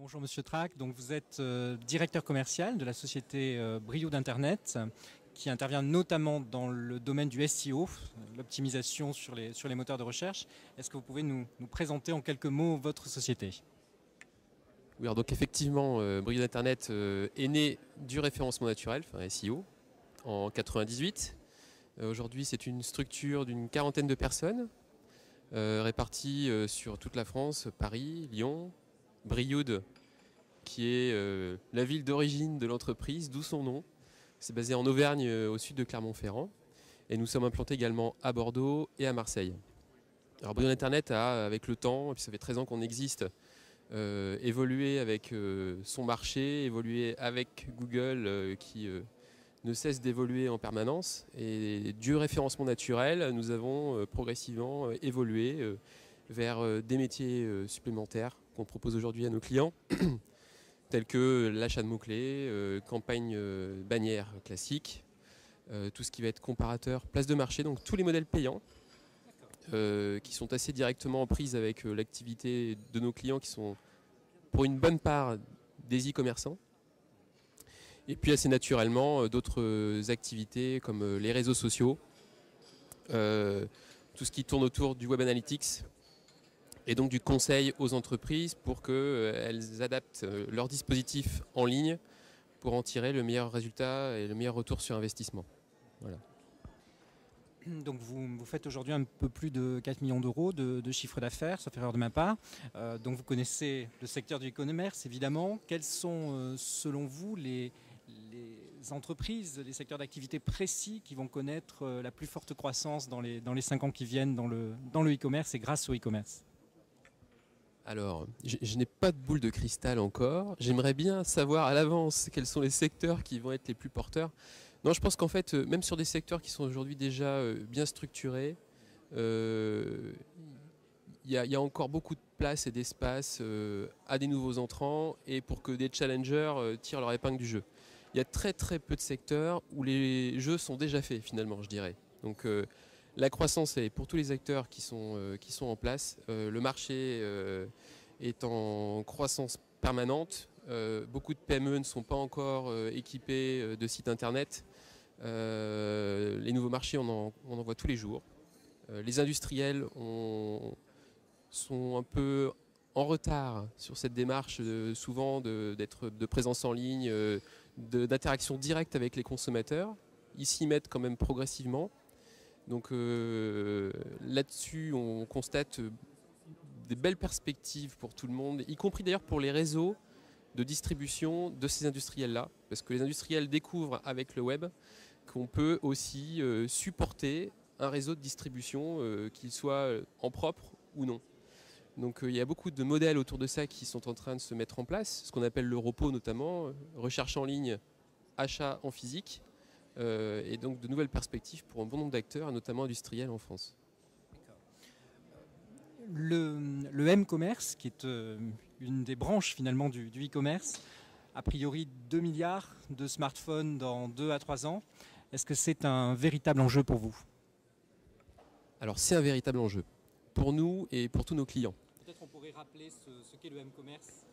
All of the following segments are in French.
Bonjour Monsieur Trac, donc vous êtes directeur commercial de la société Brio d'Internet qui intervient notamment dans le domaine du SEO, l'optimisation sur les moteurs de recherche. Est-ce que vous pouvez nous présenter en quelques mots votre société? Oui, alors donc effectivement, Brio d'Internet est né du référencement naturel, enfin SEO, en 98. Aujourd'hui, c'est une structure d'une quarantaine de personnes réparties sur toute la France, Paris, Lyon, Brioude, qui est la ville d'origine de l'entreprise, d'où son nom. C'est basé en Auvergne, au sud de Clermont-Ferrand. Et nous sommes implantés également à Bordeaux et à Marseille. Alors Brio d'Internet a, avec le temps, et puis ça fait 13 ans qu'on existe, évolué avec son marché, évolué avec Google qui ne cesse d'évoluer en permanence. Et du référencement naturel, nous avons progressivement évolué vers des métiers supplémentaires qu'on propose aujourd'hui à nos clients, tels que l'achat de mots-clés, campagne bannière classique, tout ce qui va être comparateur, place de marché, donc tous les modèles payants qui sont assez directement en prise avec l'activité de nos clients qui sont pour une bonne part des e-commerçants. Et puis assez naturellement d'autres activités comme les réseaux sociaux, tout ce qui tourne autour du Web Analytics et donc du conseil aux entreprises pour qu'elles adaptent leur dispositif en ligne pour en tirer le meilleur résultat et le meilleur retour sur investissement. Voilà. Donc vous faites aujourd'hui un peu plus de 4 millions d'euros de chiffre d'affaires, sauf erreur de ma part. Donc vous connaissez le secteur du e-commerce évidemment. Quels sont selon vous les entreprises, les secteurs d'activité précis qui vont connaître la plus forte croissance dans les 5 ans qui viennent dans le e-commerce et grâce au e-commerce? Alors, je n'ai pas de boule de cristal encore. J'aimerais bien savoir à l'avance quels sont les secteurs qui vont être les plus porteurs. Non, je pense qu'en fait, même sur des secteurs qui sont aujourd'hui déjà bien structurés, il y a encore beaucoup de place et d'espace à des nouveaux entrants et pour que des challengers tirent leur épingle du jeu. Il y a très très peu de secteurs où les jeux sont déjà faits finalement, je dirais. Donc la croissance est pour tous les acteurs qui sont en place. Le marché est en croissance permanente. Beaucoup de PME ne sont pas encore équipés de sites internet. Les nouveaux marchés, on en voit tous les jours. Les industriels sont un peu en retard sur cette démarche souvent de présence en ligne, d'interaction directe avec les consommateurs. Ils s'y mettent quand même progressivement. Donc là-dessus, on constate des belles perspectives pour tout le monde, y compris d'ailleurs pour les réseaux de distribution de ces industriels-là. Parce que les industriels découvrent avec le web qu'on peut aussi supporter un réseau de distribution, qu'il soit en propre ou non. Donc il y a beaucoup de modèles autour de ça qui sont en train de se mettre en place, ce qu'on appelle le repos notamment, recherche en ligne, achat en physique. Et donc de nouvelles perspectives pour un bon nombre d'acteurs, notamment industriels en France. Le M-commerce, qui est une des branches finalement du e-commerce, a priori 2 milliards de smartphones dans 2 à 3 ans. Est-ce que c'est un véritable enjeu pour vous? Alors c'est un véritable enjeu pour nous et pour tous nos clients. Peut-être on pourrait rappeler ce qu'est le M-commerce.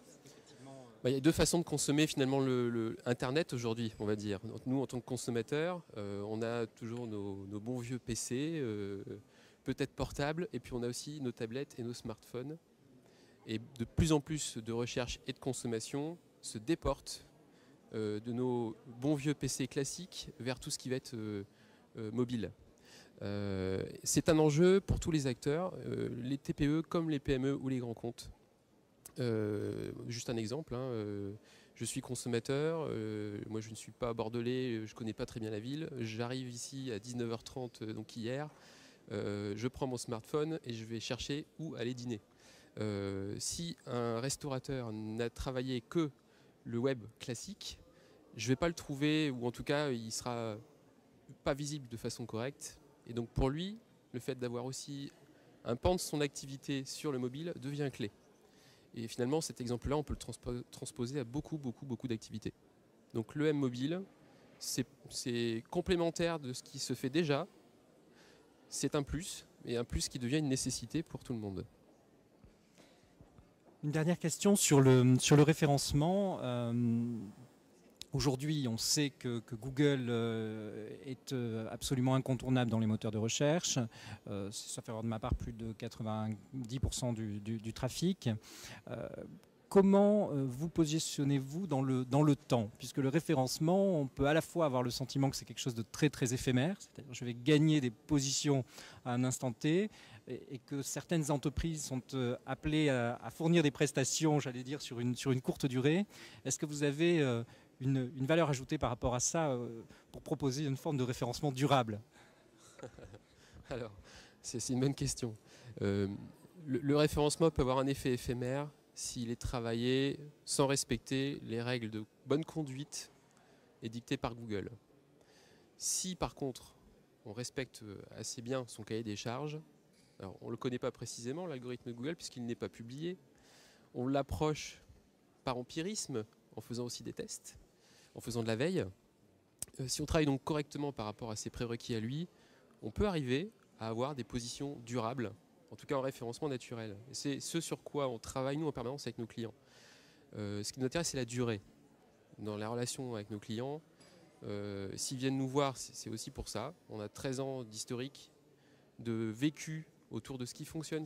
Il y a deux façons de consommer finalement le Internet aujourd'hui, on va dire. Donc, nous, en tant que consommateurs, on a toujours nos bons vieux PC, peut-être portables, et puis on a aussi nos tablettes et nos smartphones. Et de plus en plus de recherche et de consommation se déportent de nos bons vieux PC classiques vers tout ce qui va être mobile. C'est un enjeu pour tous les acteurs, les TPE comme les PME ou les grands comptes. Juste un exemple, je suis consommateur, moi je ne suis pas bordelais, je ne connais pas très bien la ville, j'arrive ici à 19h30 donc hier, je prends mon smartphone et je vais chercher où aller dîner. Si un restaurateur n'a travaillé que le web classique, je ne vais pas le trouver, ou en tout cas il ne sera pas visible de façon correcte. Et donc pour lui, le fait d'avoir aussi un pan de son activité sur le mobile devient clé. Et finalement, cet exemple-là, on peut le transposer à beaucoup d'activités. Donc le M-mobile, c'est complémentaire de ce qui se fait déjà. C'est un plus, et un plus qui devient une nécessité pour tout le monde. Une dernière question sur le référencement. Aujourd'hui, on sait que Google est absolument incontournable dans les moteurs de recherche. Ça fait de ma part plus de 90% du trafic. Comment vous positionnez-vous dans le temps? Puisque le référencement, on peut à la fois avoir le sentiment que c'est quelque chose de très très éphémère, c'est-à-dire je vais gagner des positions à un instant T, et que certaines entreprises sont appelées à fournir des prestations, j'allais dire, sur une courte durée. Est-ce que vous avez une valeur ajoutée par rapport à ça pour proposer une forme de référencement durable? Alors, c'est une bonne question. Le référencement peut avoir un effet éphémère s'il est travaillé sans respecter les règles de bonne conduite édictées par Google. Si par contre on respecte assez bien son cahier des charges, alors on ne le connaît pas précisément, l'algorithme de Google, puisqu'il n'est pas publié, on l'approche par empirisme, en faisant aussi des tests, en faisant de la veille. Si on travaille donc correctement par rapport à ses prérequis à lui, on peut arriver à avoir des positions durables, en tout cas en référencement naturel. C'est ce sur quoi on travaille nous en permanence avec nos clients. Ce qui nous intéresse, c'est la durée. Dans la relation avec nos clients, s'ils viennent nous voir, c'est aussi pour ça. On a 13 ans d'historique, de vécu autour de ce qui fonctionne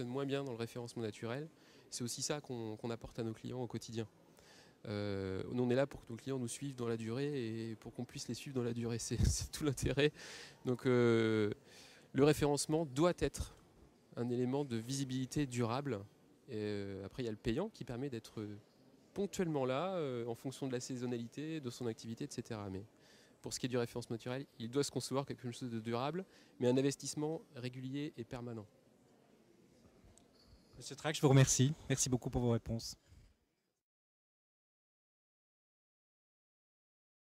moins bien dans le référencement naturel. C'est aussi ça qu'on apporte à nos clients au quotidien. Nous, on est là pour que nos clients nous suivent dans la durée et pour qu'on puisse les suivre dans la durée. C'est tout l'intérêt. Donc le référencement doit être un élément de visibilité durable. Après, il y a le payant qui permet d'être ponctuellement là en fonction de la saisonnalité, de son activité, etc. Mais pour ce qui est du référencement naturel, il doit se concevoir quelque chose de durable, mais un investissement régulier et permanent. Monsieur Trac, je vous remercie. Merci beaucoup pour vos réponses.